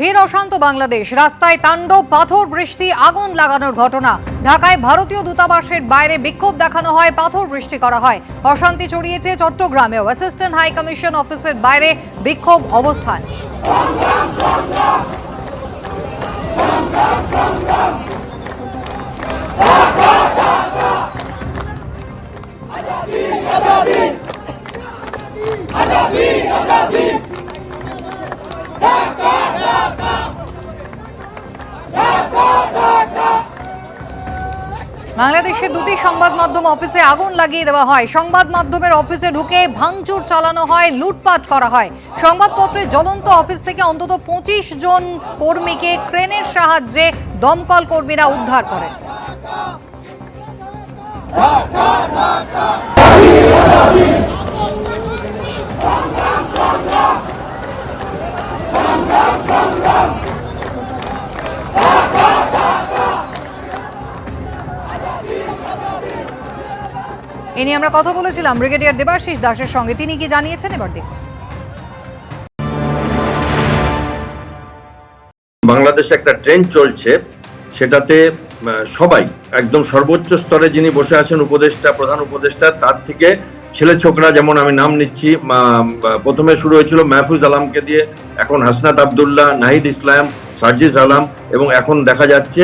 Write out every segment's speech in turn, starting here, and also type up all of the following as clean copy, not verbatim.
ফের অশান্ত বাংলাদেশ, রাস্তায় তাণ্ডব, পাথর বৃষ্টি, আগুন লাগানোর ঘটনা। ঢাকায় ভারতীয় দূতাবাসের বাইরে বিক্ষোভ দেখানো হয়, পাথর বৃষ্টি করা হয়। অশান্তি ছড়িয়েছে চট্টগ্রামেও, অ্যাসিস্ট্যান্ট হাই কমিশন অফিসের বাইরে বিক্ষোভ অবস্থান। বাংলাদেশে দুটি সংবাদ মাধ্যম অফিসে আগুন লাগিয়ে দেওয়া হয়। সংবাদ মাধ্যমের অফিসে ঢুকে ভাঙচুর চালানো হয়, লুটপাট করা হয়। সংবাদপত্রের জ্বলন্ত অফিস থেকে অন্তত 25 জন কর্মীকে ক্রেনের সাহায্যে দমকল কর্মীরা উদ্ধার করেন। এ নিয়ে আমরা কথা বলেছিলাম ব্রিগেডিয়ার দেবাশিস দাসের সঙ্গে, তিনি কি জানিয়েছেন এবার দেখুন। বাংলাদেশে একটা ট্রেন্ড চলছে, সেটাতে সবাই একদম সর্বোচ্চ স্তরে যিনি বসে আছেন উপদেষ্টা, প্রধান উপদেষ্টা, তার থেকে ছেলে ছোকরা, যেমন আমি নাম নিচ্ছি, প্রথমে শুরু হয়েছিল মাহফুজ আলমকে দিয়ে, এখন হাসনাত আবদুল্লাহ, নাহিদ ইসলাম, সার্জিস আলম, এবং এখন দেখা যাচ্ছে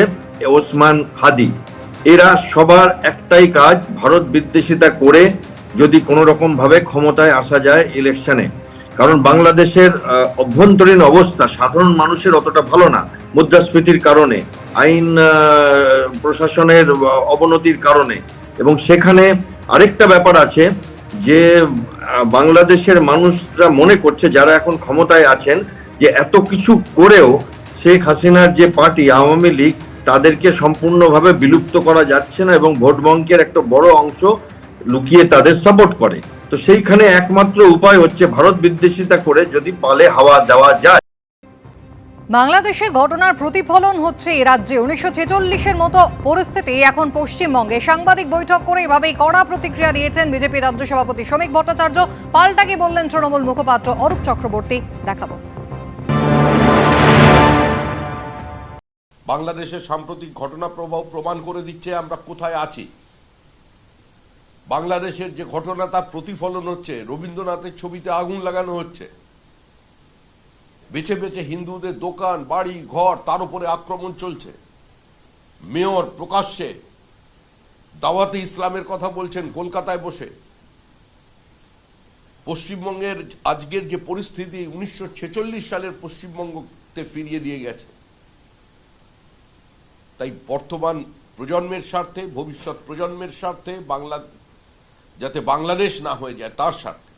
ওসমান হাদি। এরা সবার একটাই কাজ, ভারত বিদ্বেষিতা করে যদি কোনো রকম ভাবে ক্ষমতায় আসা যায় ইলেকশনে। কারণ বাংলাদেশের অভ্যন্তরীণ অবস্থা সাধারণ মানুষের অতটা ভালো না, মুদ্রাস্ফীতির কারণে, আইন প্রশাসনের অবনতির কারণে। এবং সেখানে আরেকটা ব্যাপার আছে যে বাংলাদেশের মানুষরা মনে করছে, যারা এখন ক্ষমতায় আছেন, যে এত কিছু করেও শেখ হাসিনার যে পার্টি আওয়ামী লীগ, তাদেরকে সম্পূর্ণভাবে বিলুপ্ত করা যাচ্ছে না এবং ভোট ব্যাংকের একটা বড় অংশ লুকিয়ে তাদের সাপোর্ট করে। তো সেইখানে একমাত্র উপায় হচ্ছে ভারত বিদ্বেষিতা করে যদি পালে হাওয়া দেওয়া যায়। বাংলাদেশের ঘটনার প্রতিফলন হচ্ছে এ রাজ্যে 1946-এর মতো পরিস্থিতি এখন পশ্চিমবঙ্গে। সাংবাদিক বৈঠক করে এভাবেই কড়া প্রতিক্রিয়া দিয়েছেন বিজেপি রাজ্য সভাপতি শ্রমিক ভট্টাচার্য। পাল্টা কি বললেন তৃণমূল মুখপাত্র অরূপ চক্রবর্তী, দেখাবো। বাংলাদেশের সাম্প্রতিক ঘটনা প্রমাণ করে দিচ্ছে আমরা কোথায় আছি। বাংলাদেশের যে ঘটনা তার প্রতিফলন হচ্ছে, রবীন্দ্রনাথের ছবিতে আগুন লাগানো হচ্ছে, বেছে বেছে হিন্দুদের দোকান, বাড়ি, ঘর, তার উপরে আক্রমণ চলছে। মেয়র প্রকাশ্যে দাওয়াতে ইসলামের কথা বলছেন কলকাতায় বসে। পশ্চিমবঙ্গের আজকের যে পরিস্থিতি 1946 সালের পশ্চিমবঙ্গতে ফিরিয়ে দিয়ে গেছে। তাই বর্তমান প্রজন্মের স্বার্থে, ভবিষ্যৎ প্রজন্মের স্বার্থে, যাতে বাংলাদেশ না হয়ে যায় তার স্বার্থে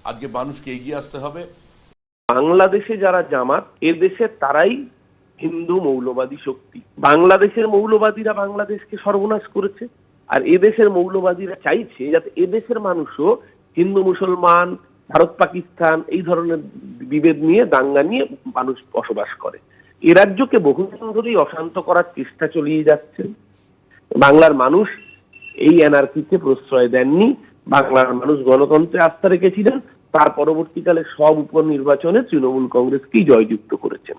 আজকে মানুষকে এগিয়ে আসতে হবে। বাংলাদেশে যারা জামাত, এ দেশে তারাই হিন্দু মৌলবাদী শক্তি। বাংলাদেশের মৌলবাদীরা বাংলাদেশকে সর্বনাশ করেছে, আর এদেশের মৌলবাদীরা চাইছে যাতে এদেশের মানুষও হিন্দু মুসলমান, ভারত পাকিস্তান এই ধরনের বিভেদ নিয়ে, দাঙ্গা নিয়ে মানুষ বসবাস করে। এ রাজ্যকে বহুদিন ধরেই অশান্ত করার চেষ্টা চালিয়ে যাচ্ছে। বাংলার মানুষ এই এনআরসিতে প্রশ্রয় দেননি। বাংলার মানুষ গণতন্ত্রে আস্থা রেখেছিলেন। তার পরবর্তীকালে সব উপনির্বাচনে তৃণমূল কংগ্রেসকেই জয়যুক্ত করেছেন।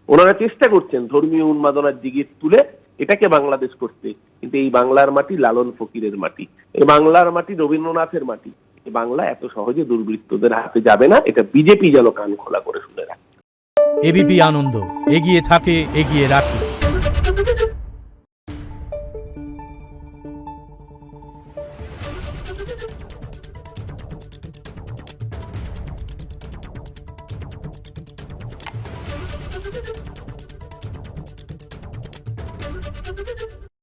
ওনারা চেষ্টা করছেন ধর্মীয় উন্মাদনার দিকে তুলে এটাকে বাংলাদেশ করতে, কিন্তু এই বাংলার মাটি লালন ফকিরের মাটি, এই বাংলার মাটি রবীন্দ্রনাথের মাটি। এই বাংলা এত সহজে দুর্বৃত্তদের হাতে যাবে না, এটা বিজেপি যেন কান খোলা করে শুনে রাখে। এবিপি আনন্দ, এগিয়ে থাকে, এগিয়ে রাখে।